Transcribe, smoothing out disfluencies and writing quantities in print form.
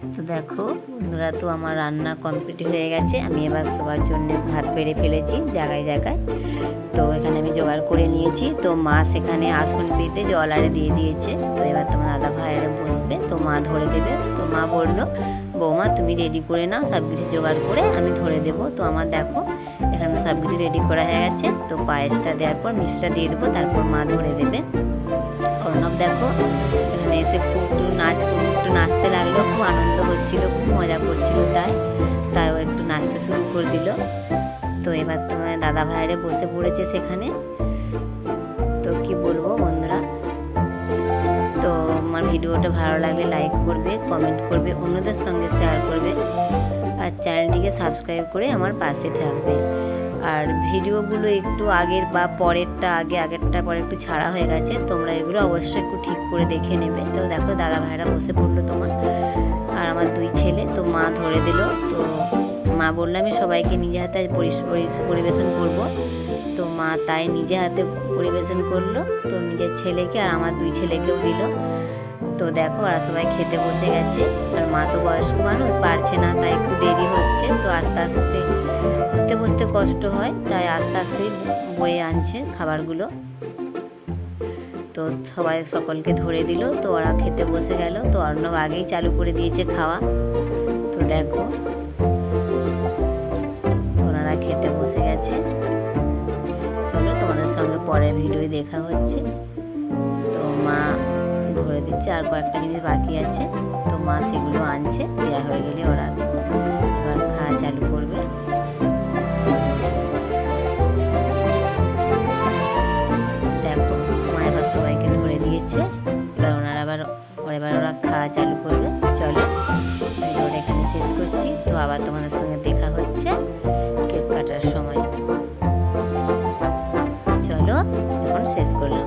তো দেখো বন্ধুরা, তো আমার রান্না কমপ্লিট হয়ে গেছে। আমি এবার সবার জন্য ভাত বেড়ে ফেলেছি জায়গায় জায়গায়। তো এখানে আমি জোগাড় করে নিয়েছি। তো মা সেখানে আসন পেতে জল আরে দিয়ে দিয়েছে। তো এবার তোমার দাদা ভাইয়েরা বসবে, তো মা ধরে দেবে। তো মা বললো, বৌমা তুমি রেডি করে নাও, সব কিছু জোগাড় করে আমি ধরে দেবো। তো আমার দেখো এখানে সব কিছু রেডি করা হয়ে গেছে। তো পায়েসটা দেওয়ার পর মিষ্টিটা দিয়ে দেবো, তারপর মা ধরে দেবে। অর্ণব দেখো এখানে এসে খুব একটু নাচতে লাগলো, খুব আনন্দ হচ্ছিল, খুব মজা করছিল। তাই ও একটু নাচতে শুরু করে দিল। তো এবার তোমার দাদা ভাইয়েরা বসে পড়েছে সেখানে। তো কি বলবো বন্ধুরা, তো আমার ভিডিওটা ভালো লাগলে লাইক করবে, কমেন্ট করবে, অন্যদের সঙ্গে শেয়ার করবে, আর চ্যানেলটিকে সাবস্ক্রাইব করে আমার পাশে থাকবে। আর ভিডিওগুলো একটু আগের বা আগেরটা পরে একটু ছাড়া হয়ে গেছে, তোমরা এগুলো অবশ্যই একটু ঠিক করে দেখে নেবে। তো দেখো দাদা ভাইরা বসে পড়লো তোমার, আর আমার দুই ছেলে। তো মা ধরে দিল। তো মা বললো আমি সবাইকে নিজে হাতে পরিবেশন করব। তো মা তাই নিজে হাতে পরিবেশন করলো। তো নিজের ছেলেকে আর আমার দুই ছেলেকেও দিল। তো দেখো ওরা সবাই খেতে বসে গেছে। আর মা তো বয়স্ক মানুষ, পারছে না, তাই একটু দেরি হচ্ছে। তো আস্তে আস্তে উঠতে বসতে কষ্ট হয়, তাই আস্তে আস্তে বয়ে আনছে খাবারগুলো। তো সবাই সকলকে ধরে দিল। তো ওরা খেতে বসে গেল। তো অর্ণব আগেই চালু করে দিয়েছে খাওয়া। তো দেখো ওনারা খেতে বসে গেছে। চলো তোমাদের সঙ্গে পরের ভিডিও দেখা হচ্ছে। তো মা ধরে দিচ্ছে, আর কয়েকটা জিনিস বাকি আছে। তো মা সেগুলো আনছে, দেওয়া হয়ে গেলে ওরা এবার খাওয়া চালু করবে। দেখো মা এবার সবাইকে ধরে দিয়েছে। এবার ওরা খাওয়া চালু করবে। চলো ভিডিওটা এখানে শেষ করছি। তো আবার তোমাদের সঙ্গে দেখা হচ্ছে কেক কাটার সময়। চলো এখন শেষ করলাম।